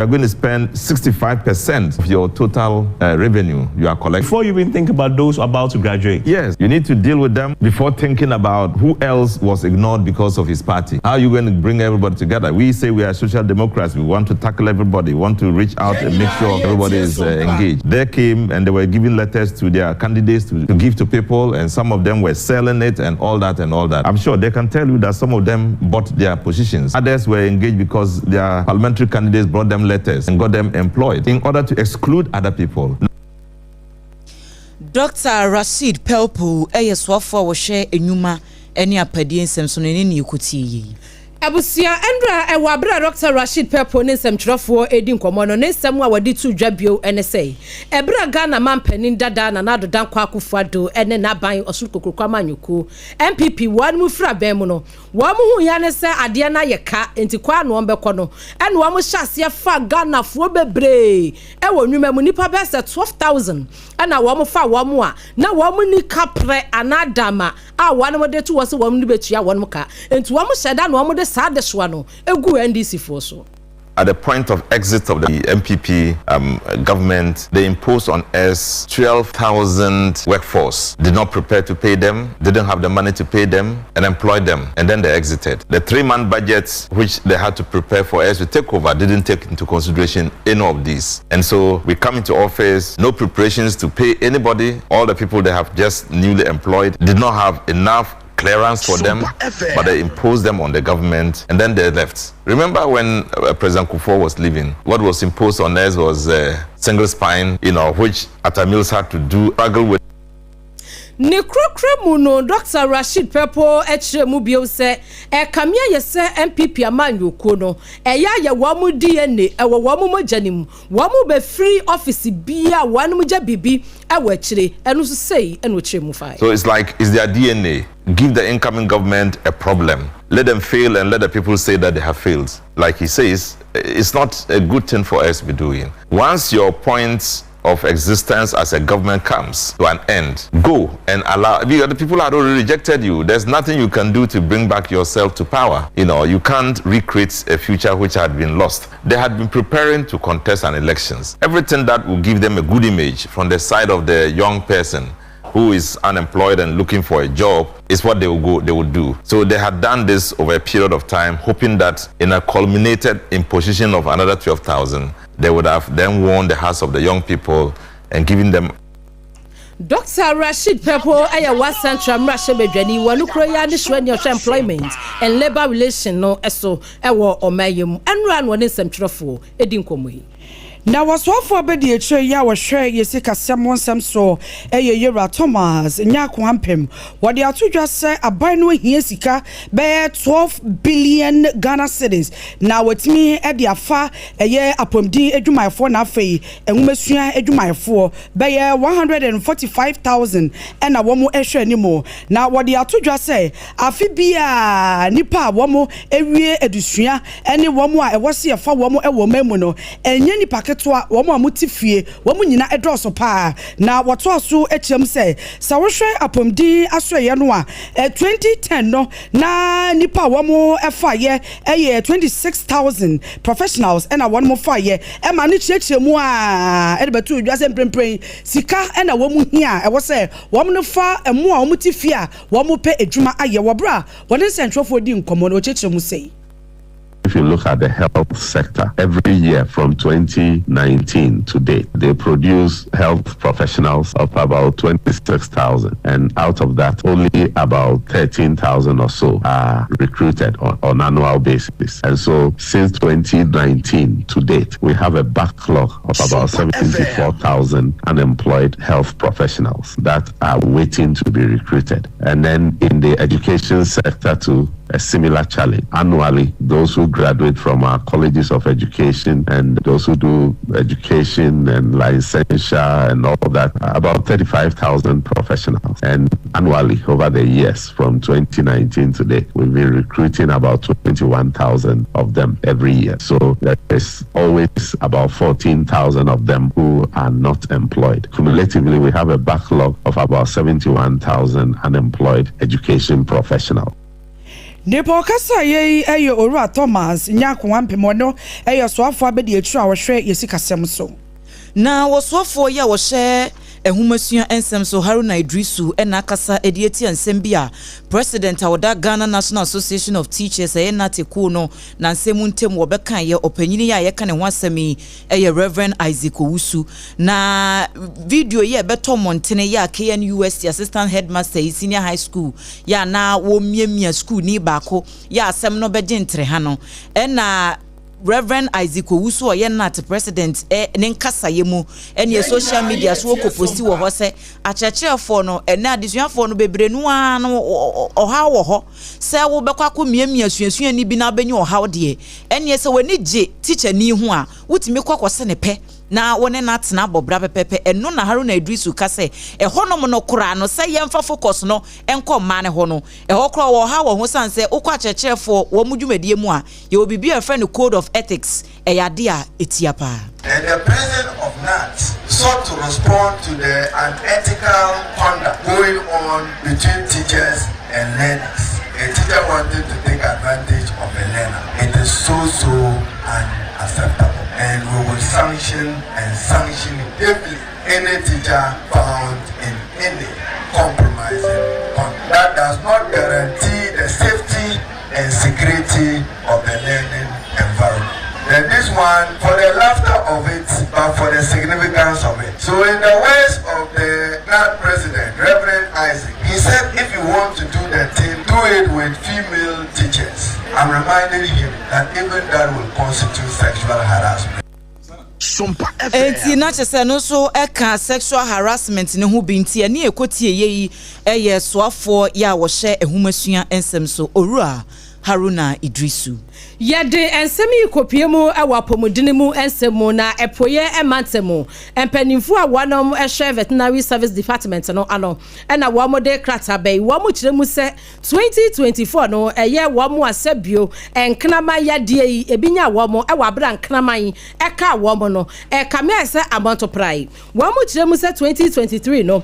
You're going to spend 65% of your total revenue you are collecting. Before you even think about those about to graduate. Yes, you need to deal with them before thinking about who else was ignored because of his party. How are you going to bring everybody together? We say we are social democrats. We want to tackle everybody. We want to reach out and make sure everybody is engaged. They came and they were giving letters to their candidates to give to people, and some of them were selling it and all that and all that. I'm sure they can tell you that some of them bought their positions. Others were engaged because their parliamentary candidates brought them letters and got them employed in order to exclude other people. Dr. Rashid Pelpo eyeswafo wo hwe enuma eni apadie nsem ne ne yikuti Abusia Andra Ewabra Dr. Rashid Pelpo ne nsɛmtwerɛfoɔ edi nkɔmɔ no ne nsɛm a wɔde tu dwabio ene sɛ ebra Ghana manpanin dada na nado dan kwa akufado ene naban osuru kokrokwa manyuku MPP wɔn mu fra ban mu no wɔn mu hu ya ne sɛ ade na yɛ ka enti kwa no ɔmbɛkɔ no ene wɔn mu hyase fa Ghana fo bebre ɛwɔ nwuma mu nipa bɛsɛ 12,000 ɛna wɔn mu fa wɔn mu a na wɔn mu ni kapre anadama a wɔn mu de tu wɔ sɛ wɔn mu betua wɔn mu ka enti wɔn mu hyɛda na wɔn mu de at the point of exit of the MPP government, they imposed on us 12,000 workforce. Did not prepare to pay them, didn't have the money to pay them, and employed them, and then they exited. The 3-month budgets which they had to prepare for us to take over didn't take into consideration any of these. And so we come into office, no preparations to pay anybody. All the people they have just newly employed did not have enough clearance for them, but they imposed them on the government, and then they left. Remember when President Kufuor was leaving, what was imposed on us was single spine, which Atta Mills had to do, struggle with. Nekrokre no Dr. Rashid Pelpo echre mu bio se kamia ye se MPP amanyoko no eya ye wo mu DNA ewo wo mu mojanim wo mu be free office bia wan mu ja bibi ewo echre enu so sei enu echre mu fai. So it's like, is their DNA. Give the incoming government a problem. Let them fail and let the people say that they have failed. Like he says, it's not a good thing for us to be doing. Once your points of existence as a government comes to an end, go and allow, because the people had already rejected you. There's nothing you can do to bring back yourself to power. You can't recreate a future which had been lost. They had been preparing to contest an elections. Everything that will give them a good image from the side of the young person who is unemployed and looking for a job is what they would do. So they had done this over a period of time, hoping that in a culminated imposition of another 12,000, they would have then won the hearts of the young people and given them. Dr. Rashid Pelpo ayawa Central Mrashe Bedwani wanu kroya ni shweni of employment and labor relation no eso ewo omayem enran woni nsɛmtwerɛfo edi nkomo yi. Na waswafo abedi eche ya wahwe yesi kasem wonsem so Yera Thomas nyako ampem wode atodwa se aban no hia sika be 12 billion Ghana cedis na watimi de afa apomdin adwumayefo na afei enwumasua adwumayefo be 145,000 na womo ehwe animo na wode atodwa se afi bia nipa womo ewie edusua ene womo a ewose afa womo ewo mamu no enye nipa ketwa womo amutifie womo nyina edoso pa na woto aso echem se sawohwe apomdi asoye no a 2010 no na nipa womo efaye 26,000 professionals ena womo faye e ma ne chiechemu a edebetu odwase mprempren sika ena womo hia e wo se womo no fa emu a womo tifie a womo pe edwuma aye wobra woni sentrofo di nkomo no chiechemu sei. If you look at the health sector, every year from 2019 to date, they produce health professionals of about 26,000. And out of that, only about 13,000 or so are recruited on annual basis. And so since 2019 to date, we have a backlog of about 74,000 unemployed health professionals that are waiting to be recruited. And then in the education sector too, a similar challenge. Annually, those who graduate from our colleges of education and those who do education and licensure and all of that, about 35,000 professionals. And annually, over the years from 2019 to date, we've been recruiting about 21,000 of them every year. So there is always about 14,000 of them who are not employed. Cumulatively, we have a backlog of about 71,000 unemployed education professionals. Nepo kasa ye eyo Owura Thomas Nyako Ampemono eyo soafo abedi etru a wo hwe yesikasem so. Na wosoafo ya wo hye ehumasua ensem so Haruna Idrisu ena kasa edieti ansem bia President Awoda Ghana National Association of Teachers na teku no na nsemu ntem wo beka ye opanyini ya ye ka ne ho asemi Reverend Isaac Owusu na video ye beto montene ya KNUST Assistant Headmaster Senior High School ya na wo miemia school ni baako ya asem no beje ntre ha no na Reverend Isaac Owusu oyenat president nenkasa yemu ene social media so ko posti wo ho se achechefo no ene adesuafo no bebrenu a no oha wo ho se wo bekwa ko miamia suasua ni bi na benye oha de ene se wani je teacher ni hu a wutimi kwakose ne pe na wone na tena bobra pepepe eno na Haruna Idrisu kase honom no kura no se yemfa focus no enko ma ne ho no kura wo ha wo ho sanse ukwa chechefo wo mudwumadie mu a ye obibi a friend code of ethics yade a etiapa. And the president of NAT sought to respond to the unethical conduct going on between teachers and learners. A teacher wanted to take advantage of a learner. It is so unacceptable. And we will sanction heavily any teacher found in any compromising conduct. That does not guarantee the safety and security of the learning environment. And this one, for the laughter of it, but for the significance of it. So in the words of the NAT president, Reverend Isaac, he said if you want to do the thing, do it with female teachers. I'm reminding him that even that will constitute sexual harassment. Sompa enti na chese no so eka sexual harassment ne ho binti ene ekotie yi eye soafo ya wo hye ehumasua ensem so Owura Haruna Idrisu Yede ensemi kopiemu awapomudini mu ensemu na epoye emantemu empanimfu a wanom ehwe veterinary service department no ano na wamode krata bei wamu kiremu se 2024 no eye wamu asabio enknama yade yi ebinya wamu ewabra nknaman eka wamu no ekame ese amonto prai wamu kiremu se 2023 no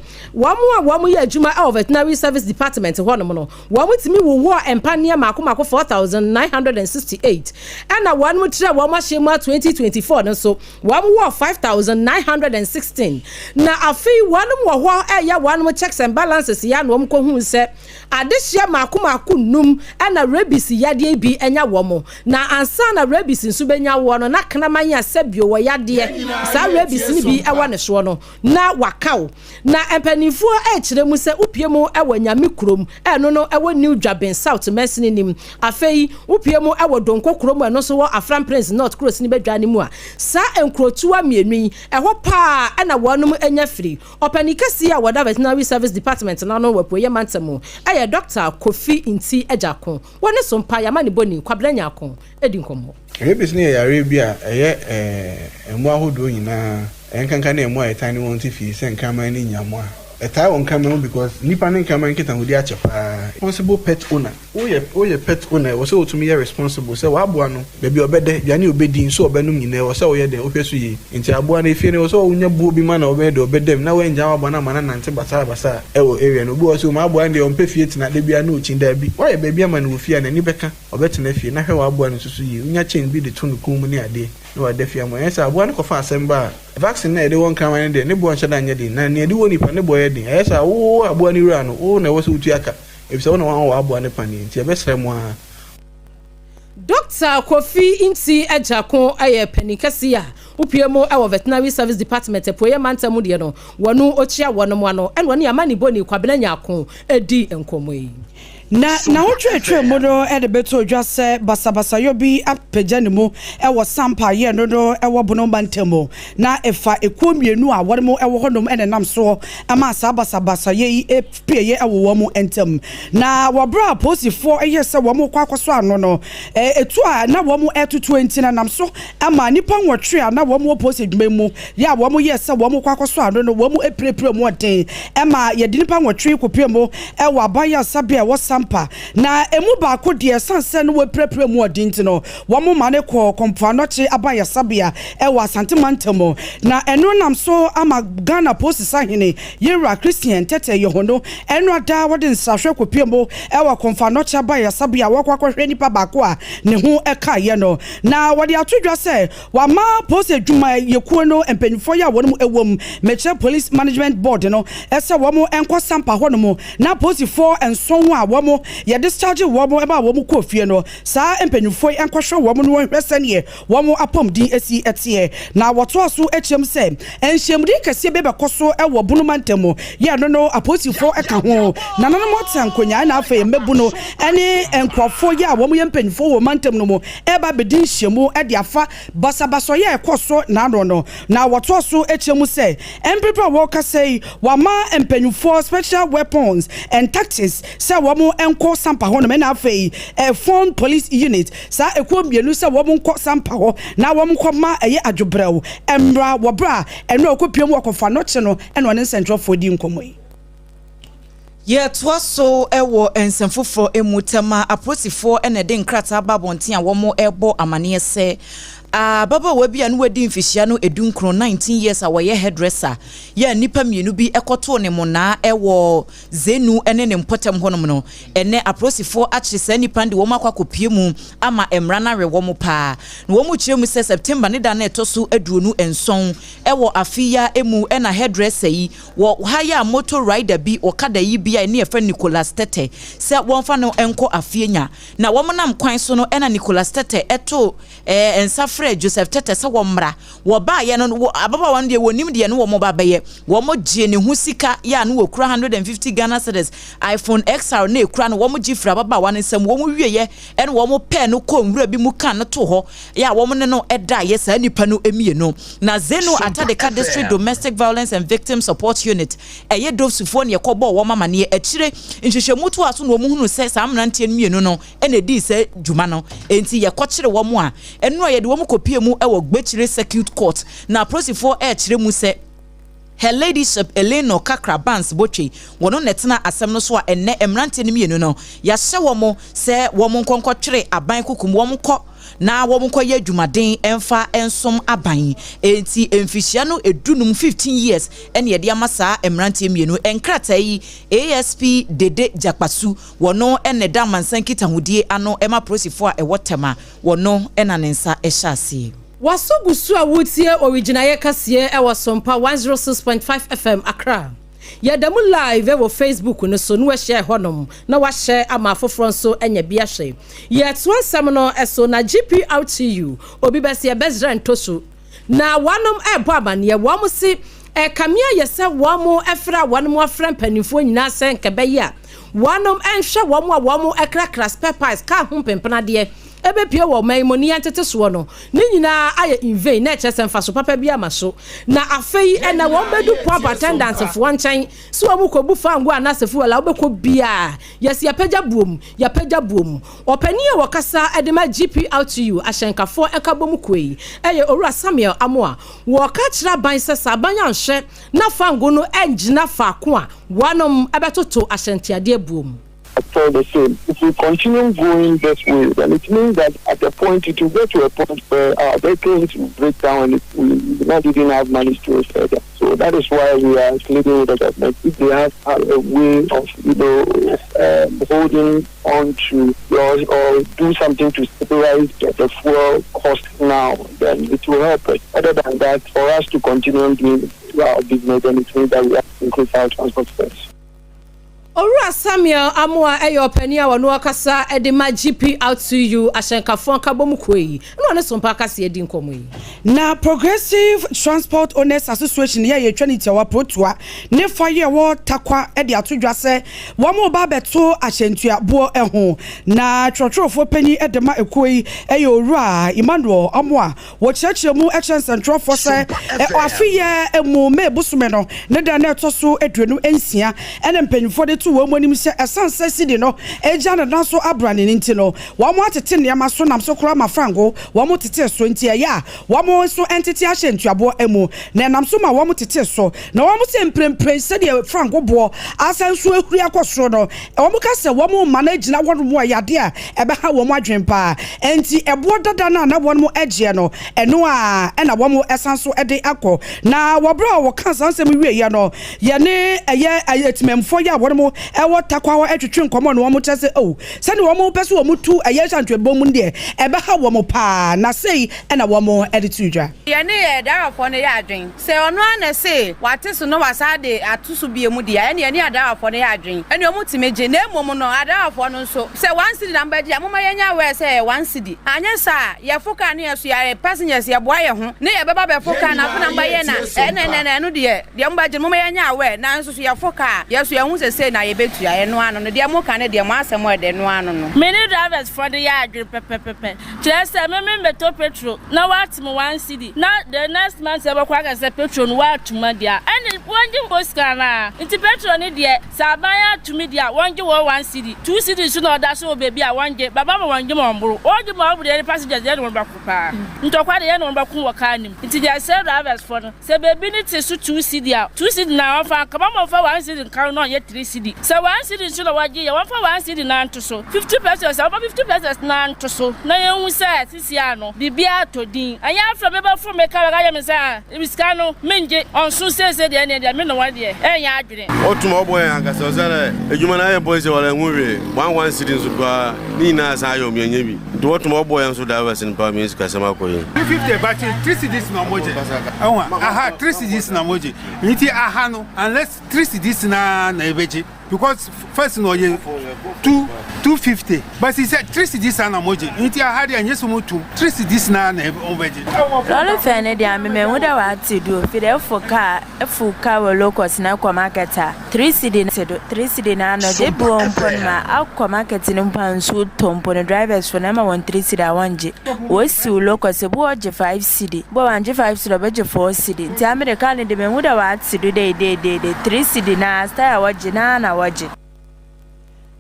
wamu ye adwuma e veterinary service department honom no wamu timi wo empania mako 4968 and one mutra wama shema 2024 no so one war 5916 na afi one wo ya one checks and balances ya no mko hu se adehia mako num na rabies yade bi enya wo na ansa na rabies nso benya wo no na knaman ya sabio wo yade sa rabies ni bi ewa ne so no na wakaw na empanifo kire mu se upiemu ewa nyame krom eno no ewa New Dwaben South Mesni nim afei upiemu ewa donko krom eno so wo Afran Prince North Cross ni bedwane mu a sa enkrotuwa mienu eho pa na wonum enya free opanikasi a wada veterinary service department na no wapoye mantemu eye Dr. Kofi Inti Ejako woni sompa ya mani boni kwabranya akon edi nkomo Rabies ni ya Arabia emu ahodo nyina enkanka na emu ayetani won ti fi se nkaman ni nyamo a tie on camera because nipa ne nkaman kita hodi achepa responsible pet owner oye pet owner was so to me responsible say wa aboa no bebi obede biane obedi so obenum nyina wo say oye de ohweso yi nti aboa na efie ne wo so onya buo bi ma na obede obedem na wenja wa bona mana nante basa ewo area no bu wo so ma aboa de ompe fie tina de bia na ochinda bi oye bebi ama na wo fie na ni beka obetena fie na hwe wa aboa no susu yi unya chen bi de tunu kum ni ade no wa de fie ama yesa aboa no kofa asemba vaccine na de won kan de ne bo nche da nya de na ne de woni pa ne boye de yesa wo aboa ni rura no wo na wo so utu aka ebisa wo na wa aboa ne pani nti ebesere mu a Dr. Kofi Inti Ejako aye penikasi a upiemo ewo veterinary service department epoye mantamu de no wonu ochia wono ano en woni amani boni kwabenanya akon edi enkomo yi na wotwe modo e de beto dwa se basabasa yo bi apagya mu e wo sampa ye no e wo bono bantemo na efa ekomienu a wore mo e wo honom e nam so ama sabasabasa ye epie e wo mo entem na wo bra posifo e ye se wo mo kwakoso ano no etu a na wo mo etu 20 na nam so ama nipa nwotwe a na wo mo posidwuma mu ya wo mo ye se wo mo kwakoso ano no wo mo eprepre mo den ema ye de nipa nwotwe kopie mo e wo abaya sabe e wo sampa na emu ba ko de sanse no we prepare mu odinti no wo mo mane ko komfanoche abaya sabia e wa santimantamo na eno nam so ama Ghana post sahene yera Christian tete yehono eno da wode nsahwe kopiemo e wa komfanoche abaya sabia wo kwakwahwe nipa ba ko a ne ho e ka ye no na wode atodwa se wa ma post adwuma yekuo no empanifo ya wonu ewom meche police management board no ese wo mo enko sampa hono mo na post 4 enson a wo mo ye discharge wo mo e ba wo mo ko fie no sa empanifo enkwahwe wo mo no hwese ne wo mo apom din esi etie na woto aso echem se enhyemdi kese bebe koso e wo bunumantemo ye no aposifo eka ho na nanom otankonya na afa mebu no ene enkrofo ye a wo mo ye empanifo wo mantem no mo e ba bedin hyemu e de afa basabaso ye ekoso na no na woto aso echem se empepa wo ka say wa ma empanifo special weapons and tactics se wo mo enko sampa ho no me na afa phone police unit sa eko mienu se wo mo nko sampa ho na wo mo koma eye adwobrɛw emra wo bra eno okopiem wakofa no che no eno ne central for di nkomoi ye to so ewo ensemfofo emutama aposifo ene de nkrata babonten a wo mo ebo amane se baba wabi anu wadi mfishia no edunkro 19 years a waye hairdresser ya nipa mienu bi ekoto ne mona ewo zenu ene ne mpotem honom no ene aprosifo achise nipa ndi wo makwa kopie mu ama emra na rewo mu pa no wo mu chire mu se September ne da na etoso aduonu enson ewo afia emu ena hairdresser yi wo haya motor rider bi okada yi bia ne efa Nicholas Tete se wonfa no enko afienya na wo nam kwan so no ena Nicholas Tete eto ensafre Joseph Tete se wo mra wo ba ye no ababa wan de wonim de no wo mo ba baye wo mo gie ne husika ya no wo kura 150 Ghana cedis iPhone XR na ekura no wo mo gifra baba wan nsam wo mo wieye en wo mo pen no ko nwura bi mu kan no to ho ya wo mo ne no eda ye sa nipa no emie no na Zeno Atadeka District Domestic Violence and Victim Support Unit eye dofsufo ne yekobo wo mama ne akire nhwehwemu to aso no wo mo hunu se sa amrantie mie no ene di se dwuma no enti ye kokire wo mo a eno ye de wo mo kopie mu ewo gbechire circuit court na prosifo chire mu se her ladyship Eleno Kakra Bans Boche wono netena asem no so a enne emrante ne mienu no ya hye wo mo se wo mo nkonkotwere aban kukum wo mo kɔ na wo mo koye adwumaden emfa ensom aban enti emfihia no edunum 15 years ene ye de amasa emrante mienu enkrata yi ASP Dede Jakpasu wono ene da mansan kitahudie ano ema prosifo a ewotema wono ena nensa ehyasie wasogusu a wutie original ye kase e Sompa 106.5 FM Accra. Yadamu live wo Facebook no so no share honom na wa share ama foforo so enya bia hwe. Yet one sam no eso na GP out to you obi bese bezra ntoso. Na wanom ebo amane wo mo si kamia yese wo mo efra wanom afra mpanifo nyina sen kebe ya. Wanom enhwe wo mo ekrakra spare ka ho pempena de ebe pie wo maimoni antete so no ne nyina aye invade na chese mfa so papa bia maso na afei ena wo bedu pop attendant fo wanchan so wo kobu fango anasefu wala obekọ bia yes ya pagya buom opani e wakasa edema GP out to you ahyenkafo ekabom koi eye Owura Samuel Amoa wo ka kira ban sesa ban anhwe na fango no engina fa ko a wanom ebetoto ahyentiade buom. For the same. If we continue going this way, then it means that at the point it will get to a point where our vehicles will break down and we will not even have money to further. So that is why we are pleading with the government. If they have a way of, holding on to yours or do something to stabilize the fuel cost now, then it will help us. Other than that, for us to continue doing our business, then it means that we have to increase our transport fares. Owura Samuel Amoa openia wonu akasa edema GP out to you ahyenkafo kabom koi no ne Sompa akasa edi nkomo na Progressive Transport Owners Association ya yetwaniti wa protua ne faye wo takwa edi atodwa se wo mo ba beto ahyentua bo eho na trotro panyi edema ekoi Owura Emmanuel Amoa wo chechemu action central for se afiye emu me busume no ne da na etoso aduanu ensia ene mpanyfo de ato wo monim se esanse sidi no eja na so abrane nti no wo mo atete nneema so nam so kora ma frango wo mo tete so nti ya wo mo so entity ahyentuabo emu na nam so ma wo mo tete so na wo mo se mprempren se de frango bo asanso ehuri akosoro no wo mo ka se wo mo manage na wo mo yade a ebe ha wo mo adwempa enti ebo dada na wo mo eje no eno a na wo mo esanso ede akọ na wo bro wo kan sansem wie ye no ye ne eye etimemfo ya wo mo ewo takwa wo etwetwe nkomo no wo mo chese o se ne wo mo pese wo mo tu eye chantwebo mu de ebe ha wo mo pa na sei na wo mo ede tudwa ye ne ye da afọ ne ya adwen se ono ana se wate so no wasade atusu bie mu de ya ne ye da afọ ne ya adwen ene o mo timeje na emom no ada afọ no so se 1 cedi number dia mo ma ye nya we se 1 cedi anya sa ye foka ne ye so ya passengers ye boa ye ho ne ye beba be foka na fo number ye na no de mo ba je mo ma ye nya we na so ye foka ye so ye hu se na ye betu ya ye no ano no de mo ka ne de mo asem e de no ano no many drivers for the ya adwen pepepepe just say me beto petrol na what mo 1 cedi na the next month se be kwa ka se petrol no what ma dia and wonji boska na nti petrol ne de sabaya to me dia wonji wo 1 cedi 2 cedi so na da so baby a wonji baba mo wonji mo mburu oji mo obu de passengers de no ba kupa ntokwa de ye no ba ku wo ka nim nti dia say drivers for no se baby ni te so 2 cedi a 2 cedi na ofa kaba mo fa 1 cedi kan no ye 3 cedi se 1 cedi so na waji ye won fa 1 cedi na nto so 50 pesos over 50 pesos na nto so na ye hu se sisi ano bibia to din anya afro me ba fo me ka ga ye me sa ibiska no menje on so se de ne de me no wa de enya adwene otumo boy anga so se ejuma na ye boy se wala nwure 1 cedi so kwa ni na sa ayo me nya bi do otumo boy so da wasin pa me iska sama ko yin 50 but 3 cedis na moje aha 3 cedis na moje nti aha no unless 3 cedis na ebeji because first no ye 250 but he said 3 cedis na moje nti aha de anyeso mo 3 cedis na ebeji lolo fene dia me huda wa ti do fi de fuka wo locus na kwa marketa 3 cedi na no de bo mpon ma akwa market ni mpanso tompo no drivers for na ma 3 cedi awanje wo si locus bo oje 5 cedi bo wanje 5 cedi oje 4 cedi nti america ni de me huda wa ti do de 3 cedi na style waje na waje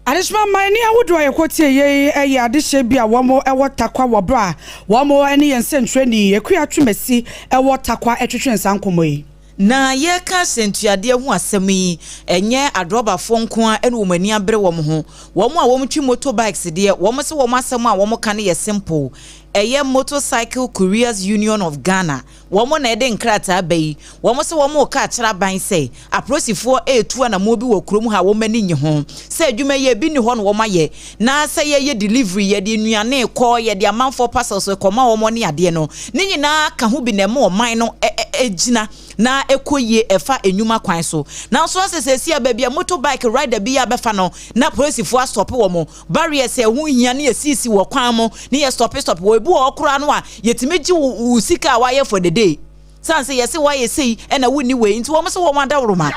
Adishma mani awudo yekotie ye adihye bia womo ewo takwa wobra womo ene yensentre ni ekua twemasi ewo takwa etwetwensa nkomoyi na ye ka sentuade hu asem yi enye adroba fonko a ene womani abre wo ho womo a womtwi motorbikes de womo se womo asem a womo ka ne ye simple eye Motorcycle Couriers Union of Ghana womo na ede nkrata abai womo se womo ka akira ban se aprosifo etu na mo bi wo krom ha womo ni nye ho se adwuma ye bi ni ho no womo ye na se ye delivery ye de nuane ko ye de amanfo parcels ko ma womo ne ade no ni nyina ka ho bi na mo man no ejina na ekoye efa enyuma kwan so na so asesesi ababia motorbike rider bi ya befa no na polisifu stop womo barriers e hu hia ne esisi wo kwan mo ne ye stop wo ebu okura no a yetimeji usika wa ye for the day sanse yesi wa yesi ena wuni we nti wo mo se wo manda woroma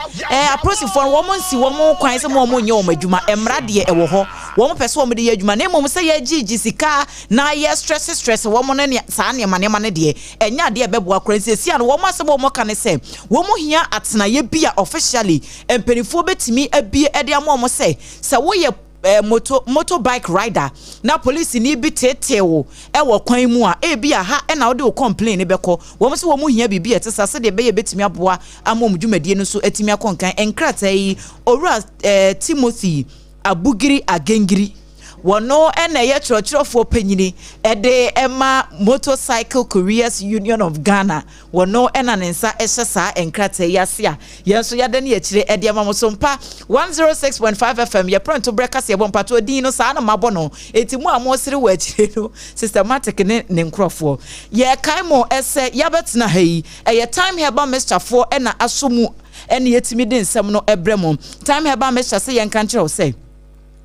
aprosifo wo mo nsi wo mo kwan se mo nye wo madwuma emra de e wo ho wo mo pese wo mo de ye adwuma na mo se ye gigi sika na ye stress wo mo ne sa ne ma ne de enya de bebo akora sesi an wo mo se wo mo kan se wo mo hia atena ye bia officially empenifo betimi abie e de mo se wo ye motorbike rider na police ni bi tetewo e wo kwan mu a e bi ha e na wo de wo complain beko wo mo se wo mu hia bibi e tesase de be ye betimi aboa amom dwumadie no so etimi akonkan enkrata yi owura Timothy Abugiri Agengiri wono ene ye chrochrofo panyini ede ema Motorcycle Couriers Union of Ghana wono ena nensa ehesa enkrata yasia yenso yade ne yechire ede ema Sompa 106.5 FM ye pronto breakfast ye bompato odin no sa na mabono etimu amosire wa chire no systematic ne nkrofo ye kaimo ese yabetna hayi eye time heba Mr. 4 ena asomu ene yetimi de nsem no ebremo time heba Mr. se ye nkanchire o say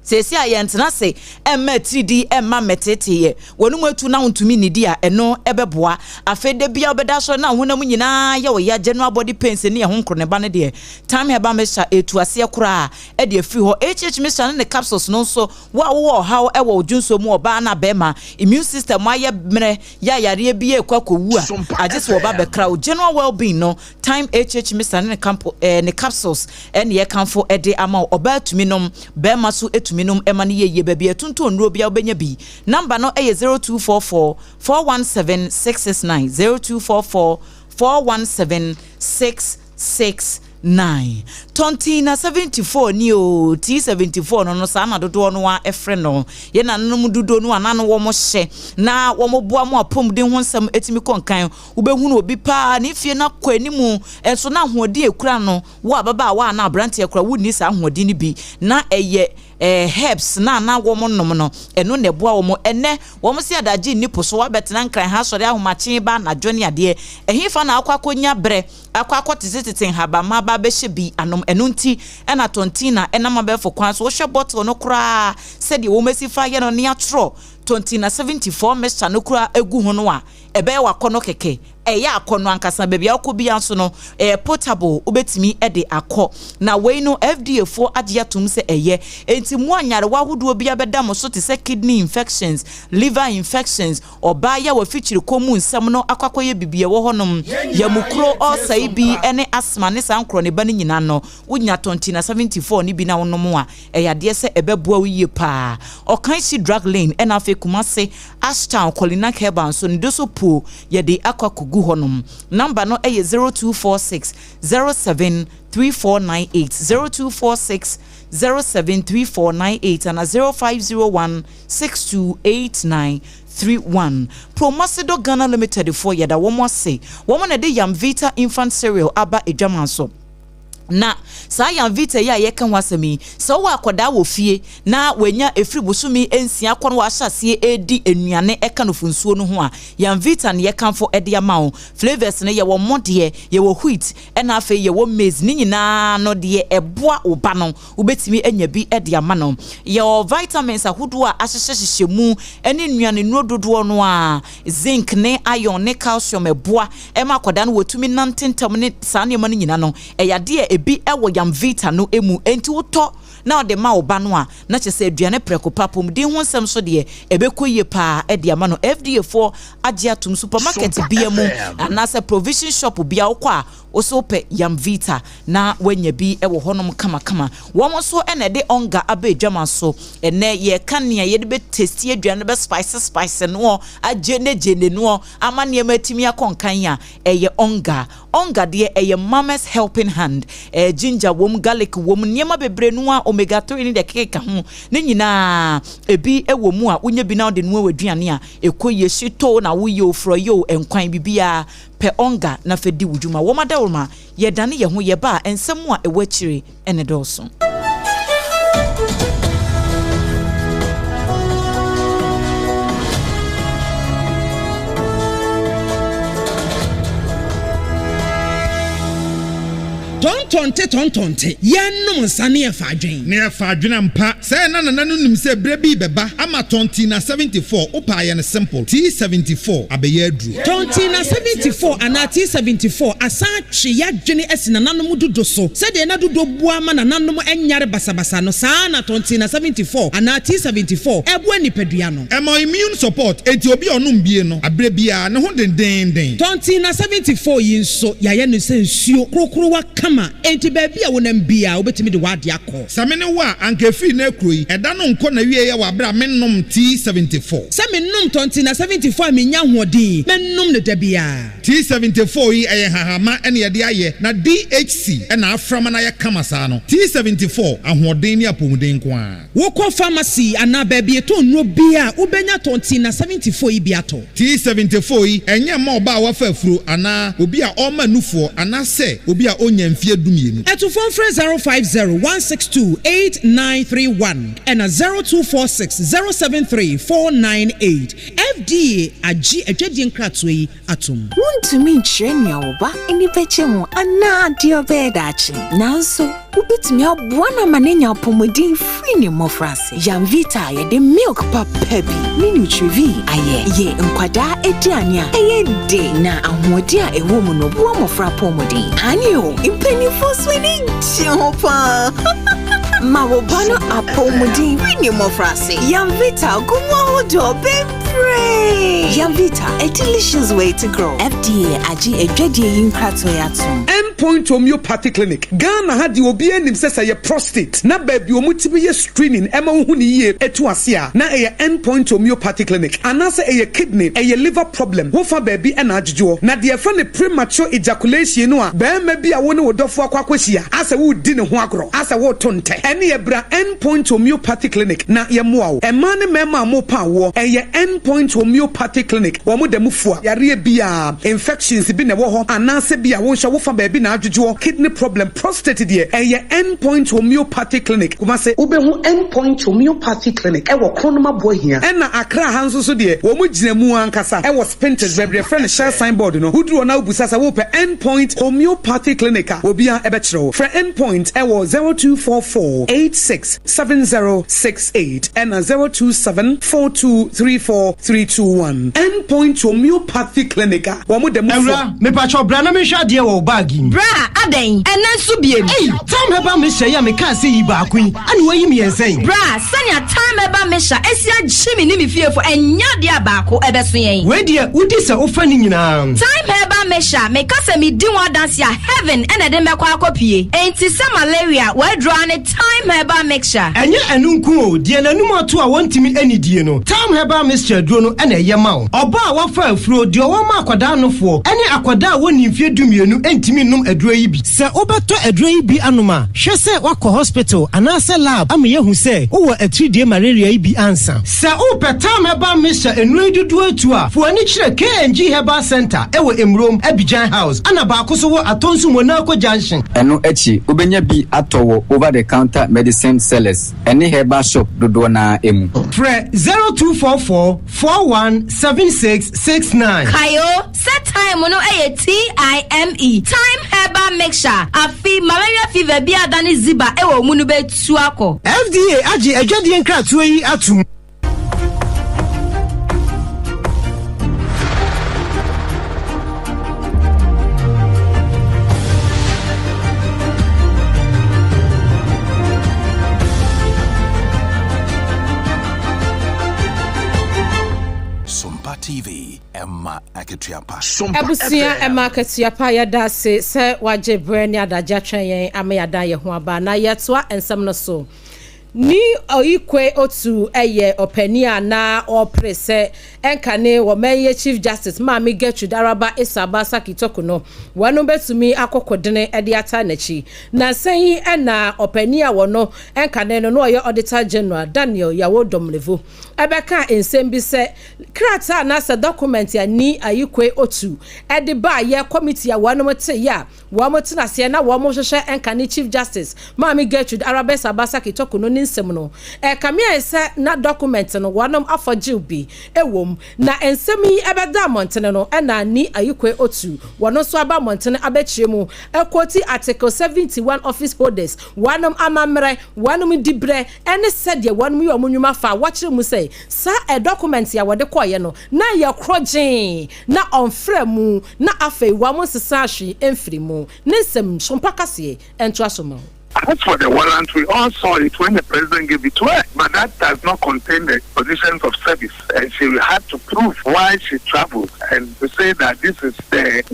sesi ayentena se emma 3D emma metete ye wonu atu na untumi nidi a eno ebeboa afede bia obeda so na honam nyina ye wo ya general body pains ne ye honkro ne ba ne de time heba mesha etu ase kura e de free ho mesha ne capsules no so wo how e wo junso mu oba na bema immune system aye mre ya yare bia kwakowu a agese wo ba be kra general well-being no time mesha ne capsules ne ye kanfo e de ama oba atumi nom bema so minum emani ye baby etuntu onro bia obenya bi number no eye 0244 417 669 0244 417 669 Tontina 74 ni o T74 no sa na dodo no wa efre no ye na nnom dodo no ana no wo mo hye na wo mo boa mo apom de ho nsam etimi konkan ubehunu obi pa ni fie na kwanimu enso na hoodi ekura no wo ababa wa na abrante ekura wo ni sa hoodi ni bi na eye herbs na wo mo nom no eno ne boa wo mo ene wo mo si adaji ni poso wa betena nkran ha sori ahomache ba na dwone ade ehifa na akwakonya bre akwakotiteten haba ma ba be hye bi anom eno nti ena tontina ena ma be fo kwan so wo hye bottle no kura se de wo mesi fa ye no ne atro tontina 74 mesa no kura egu ho no a ebe wa kono keke eya akono ankasa baby akobia so no portable obetimi de akọ na we no FDA for agiatum se eye enti mu anyare wa hodo bia beda mo so te se kidney infections liver infections oba ya wa fichiri komu nsam no akwakoye bibie wo honom ya mukro osai bi ene asthma ne sankro ne ba ne nyina no wonya tontina 74 ni bi na wonom a eya de se ebeboa wiye pa okan si drug lane ena fe kumase ashtown kolina keba so ndo so po ye de akwakogu honum number no 0246 073498 0246 073498 and 0501 628931 Promosido Ghana Limited for yada womo say womo na de Yamvita infant cereal aba edwamanso na sa Yamvita ya yeka wasemi so wa akoda wo fie na wenya efri busumi ensia kono wa hyase edi enuane eka no funsuo no ho a Yamvita ne yeka fo ede amao flavors ne ye wo modie ye wo wheat ena afa ye wo maize ni nyina no de eboa oba no ubetimi enya bi ede amano ye vitamins ahodo a ahyehye mu ene nuane nuododo no a zinc ne iron ne calcium eboa ema akoda no wotumi nantentam ne sa ne ma no nyina no eyade ebi ewo Yamvita no emu enti woto na ode ma oba no a na chese aduane preko papom din ho nsem so de ebekoye pa e de ama no FDA for agiatum supermarket bia mu anase provision shop bia wo kwa oso pe Yamvita na wanya bi ewo honom kama wo so ene de onga abedwama so ene ye kanea ye de be tasty aduane be spice no agene no amane matimi akonkan ya eye onga de eye mama's helping hand ginger wom garlic wom niema bebre no a omega 3 ni de keka ho ne nyina ebi ewo mu a unya bi na de no aduane a ekoye shito na wo ye ofro yo enkwan bibia pe onga na fedi wuduma wo madawma ye dane ye ho ye ba ensem a ewachire ene doso tontonte yennom nsane e faadwen ne e faadwen ampa say na nim say brebi beba ama tontina 74 opa ye ne simple T74 abeye aduru tontina 74 ana T74 asa twe ya dwene asina nanom dodo so say de na dodo bua ma nanom enyare basabasa no saa na tontina 74 ana T74 ebo nipadua no emo immune support enti obi onum bie no abrebia ne ho denden tontina 74 yinso ya ye no sensuo krokro wa kama enti baby a wonam bia obetimi de wade akọ samene wa ankefi na kroi eda no nko na wie ya wabra mennom T74 samennom tontina 74 menya hoɔden mennom ne dabia T74 yi eye hahama ene ye de aye na DHC ena aframa na ye kama saa no T74 ahoɔden ni apomuden ko a wokɔ pharmacy ana baby to no bia ubenya tontina 74 yi biato T74 yi enye ma oba wa fa afuro ana obi a ɔma nufuo ana se obi a onya mfie dumienu eto phone free 050-162-8931 and a 0246-073-498 FDA agi adwadie nkratoi atom wuntumi nkyerɛ nua wo ba eni peche mu ana de obeda achi nanso ubetumi aboa na manenya apomodin free ne mofrase. Yamvita ye de milk papa bi. Ni nutrivi aye ye nkwada ediane a eye de na ahode a ewo mu no boa mofra pomodin. Anio, impeni for swini chopa. Mawobano apomodin free ne mofrase. Yamvita gumo hodo bebre. Yamvita, a delicious way to grow. FDA aji ejwedie yinkrato yatum. Endpoint Homeopathy Clinic. Ghana had the obi enim say say prostate. Na baby omutibi ye screening ema hu ni ye etu asia. Na Endpoint Homeopathy Clinic. Anase kidney, liver problem. Wo fa baby ena adjujo. Na de fa ne premature ejaculation no a be ma bi a wo ne wodofo akwakwahia. Asa wo di ne ho agro. Asa wo tonte. Ene ye bra Endpoint Homeopathy Clinic. Na ye moa wo. Ema ne mema mo pa wo. Endpoint Homeopathy Clinic. Wo mo dem fua. Yare bia infections bi ne wo ho. Anase bia wo hwa wo fa baby na adjujo. Kidney problem, prostate de. Endpoint Homeopathy Clinic. Kuma se ubehu Endpoint Homeopathy Clinic. Ewo kronoma boy here. Ena Accra hanso so de. Wo mo gina mu ankasa. Ewo Spintex bebre friend share signboard no. Hudru na ubusasa wo pe Endpoint Homeopathy Clinic. Obia ebechro. For Endpoint ewo 0244867068 and 0274234321. Endpoint Homeopathy Clinic. Wo mo dem Ewra me pacho bra na me hwa de wo bag. Bra aden enen so biem. Hey, time heba me hye ya me ka se yi ba akun. Ani wayi me ensen. Bra, sanya time heba me hye esia gyimi ni me fiefo enya de abako ebeso yen. We de udi se ofa ni nyina. Time heba me hye me ka se me di one dance ya heaven ene de mekwa akopie. Enti se malaria we draw ne time heba mixture. Enye enunku o de nanum ato a wontimi anidie no. Time heba mixture duro no ene ye ma wo. Oba a wafa afuro de wo ma akwada nofo. Ene akwada a woni mfie dumienu entimi num aduro yi bi. Se obeto aduro yi bi anoma. Hwe se wakọ hospital anase lab am yehu se wo atridie malaria yi bi ansa. Se o petam heba mixture enu dudu atu a fo ani kire KNG Herbal Center ewo Emrom Abidjan House ana ba ko so wo atonsu Monaco Junction. Eno echi obenya bi atowo over the counter medicine sellers any herbal shop dodo na emu. Fre 0244417669. Kayo set time no TIME time herbal mixture afi malaria fever bi adani ziba ewo munu betu akọ. FDA aji ejwadi nkratu yi atum. Sompa TV Emma Aketiapa. Ebusia Emma Aketiapa yada se waje brand ya da jatwen yen ama yada ye ho aba na yetoa ensem no so. Ni oyikwe otu eye openia na oprese enkane wo meye Chief Justice Mami Gertrude Araba Isaba Sakitoko no wanu betumi akokodene ede ata nachi na sen ena openia wo no enkane no oye Auditor General Daniel Yawodomlevo ebeka ensem bi se krata na se document ya ni ayikwe otu ede ba ye committee ya wanu mte ya wo mtina se na wo mo hwehwe enkane Chief Justice Mami Gertrude Araba Isaba Sakitoko no nsem no kamia ese na document no wanom afogiu bi ewom na ensem yi ebeda montene no na ni ayikwe otu wono so aba montene abechiremu ekoti article 71 office holders wanom amamre wanom dibre ene sede wanom yi omunwuma fa wachiremu say sa a document ya wode koye no na ye krogen na onfremu na afei wamo sesa ahwe emfirimu nsem sompakase ento asomo. As for the warrant, we all saw it when the president gave it to her, but that does not contain the conditions of service. And she had to prove why she traveled and to say that this is the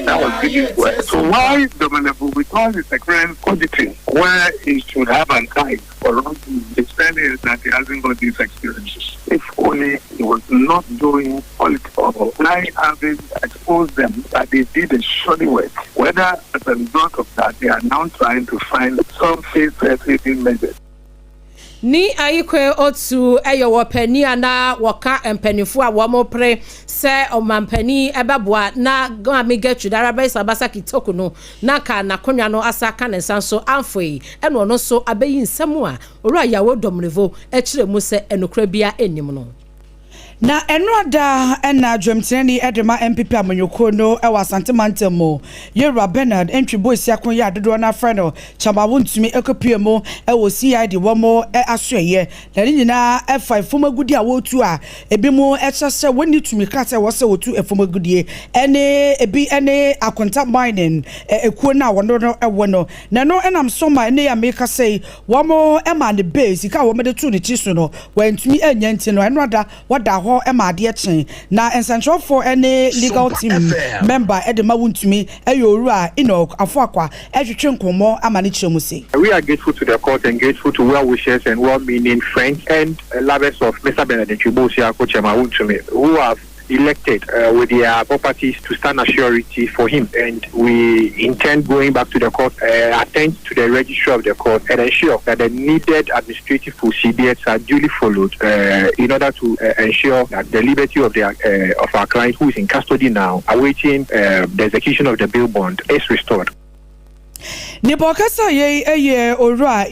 that was given to her. So why Dominic because it's a crime auditing where he should have an eye for wrongdoing? The standing is that he hasn't got these experiences. If only he was not doing political, why having exposed them that they did a shoddy work. Whether as a result of that, they are now trying to find some face-saving measures. Ni ayikwe otu eyo wopani ana woka empanifo a womopre se omampani ebeboa na Mami Gertrude Araba Isaba Sakitoko no na ka na konwa no asaka ne sanso amfoi eno no so abeyi nsemu a ora Yawodomlevo ekire mu se enokra bia enim no. Na enrada ena dwemtene edema MPP amanyoko no ewa Santimante mo Yera Bernard entry boy siakon ya dodo na friend chama wontumi ekopie mo ewo CID wo mo asoye na nyina F5 fomagudi a wotu a ebi mo echese woni tumi kase wo se wotu efomagudie ene akonta mining ekuo na wono no ewo no na no enam soma ene ya make say wo mo ema the base ka wo me de tu ne chiso no wantumi enya nti no enrada wada Emma Dietchen na essential for any legal team member Edema Wuntumi Eyorua Enoch Afakwa Ejutwe Nkomo Amani Chemusi. We are grateful to the court and grateful to well wishers and well-meaning friends and lovers of Mr. Benedict Chibosia Kochema Wuntumi who have elected with their properties to stand as surety for him, and we intend going back to the court, attend to the registry of the court and ensure that the needed administrative procedures are duly followed in order to ensure that the liberty of our client who is in custody now awaiting the execution of the bail bond is restored. Nibokasa ye ora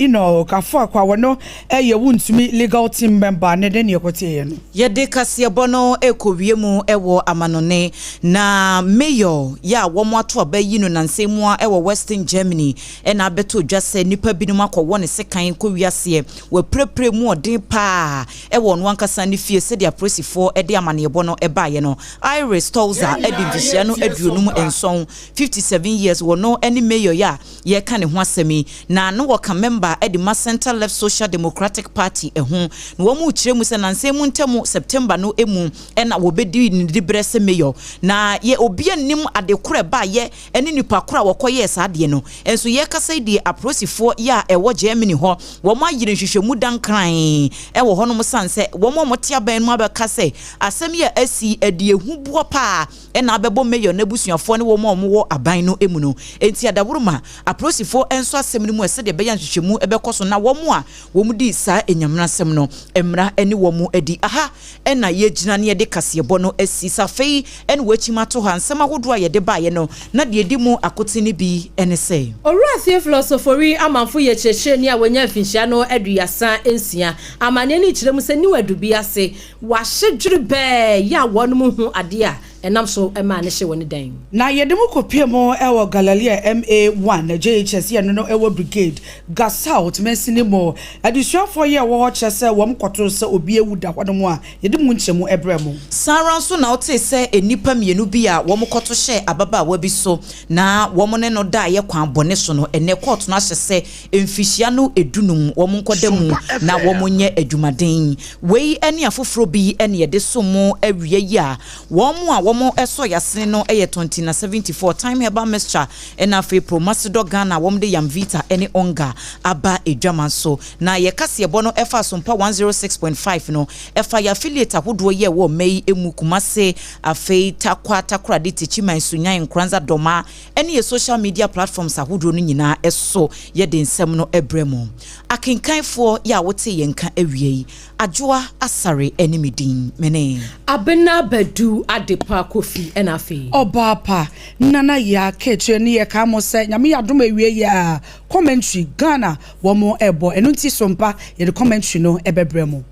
kafo kwa wono wuntumi legal team member ne de nekotie no ye de kase bono ekowiemu ewo amanone na mayor ya womo ato abayi no nansemu a ewo Western Germany na abeto dwase nipa binum akwo ne sekan kowiase we prepre mu odin pa ewo no ankasa ne fie se dia prosifo de amane bono ebaye no Iris Tolza edivisia no aduonum enson 57 years wono eni mayor ya ye kan ho asemi na no wo ka member edima Center Left Social Democratic Party ho no wo mu kiremu se nansemu ntemu September no emu na wo bedi ni dibrese mayor na ye obi anim adekora ba ye eni nipa kora wo koye saade no enso ye kasa di aprosifo ya ewo Germany ho wo ma yire hwehwemu dankran ewo ho no musanse wo mo motia ban mu abeka se asemi ya asi adi ehu buo pa na abebo mayor na busuafo ne wo mo wo aban no emu no enti adaworoma aprosifo enso asem ni mu ese de beya hwehwemu ebekoso na wo mu a wo mu di sa enyamna asem no emra eni wo mu edi aha na ye gina ne de kasebo no asi safei ene wachimato hansema hodo a ye de ba ye no na de edi mu akote ni bi ene se Owurasie philosophy amanfo ye chehye ni a wanya afinhia no aduasa ensia amane ni kiremu se ni wadubi ase wa hyedwere be ya wonum hu ade a enam so ema ne hye woni dan na yedemu kopie mo ewo Galilea MA1 na JHS ye no ewo brigade Gasalt mensinimo adusuafo ye wo chese wo mkoto se obi ewuda hono a yedemu nchemu ebremo Sara so na ote se enipa mienu bi a wo mkoto hye ababa wa bi so na wo mo ne no da ye kwan bone so no ene court no ahye emfihia no edunum wo mkodemu na wo monye adwumaden wei ene afoforo bi ene ye de so mo awie yi a wo mo a womo eso yasene no 2074 time heba mestra ena fe promasido Ghana wom de Yamvita ene onga aba edwaman so na ye kase ebo no efa Sompa 106.5 no efa ya affiliate ahodo ye wo mei emu kumase afei takwa de techiman sunyan kranza doma ene ye social media platforms ahodo no nyina eso ye de nsem no ebremo akenkanfo ya wote ye nka awie Adwoa Asare Enemidin mene Abena Badu Adepa Kofi enafe Obaapa nana ya keche ni ye ka mo se nyame yadom awie ya commentary Ghana wo mo ebo enu nti Sompa ye de commentary no ebebremo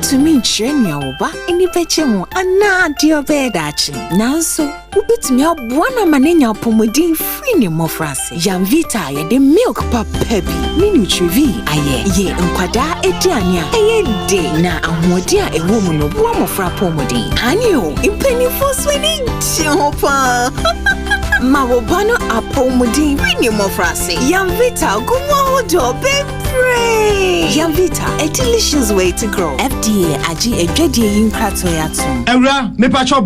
to me training oba eni peche mu ana dio bedachi nanso ubitimi abwana manenya pomodin free ni mofrase Yamvita ye de milk papa bi ni nutrivi aye ye nkwada ediania eye de na ahodi a ewo mu no bo mofra pomodin anio impeni fosweni chopa mawobano apomodin free ni mofrase Yamvita gumo hodo bebre Yamvita, a delicious way to grow. FDA, AG, a JD in Kratoyatum. Era, me pacho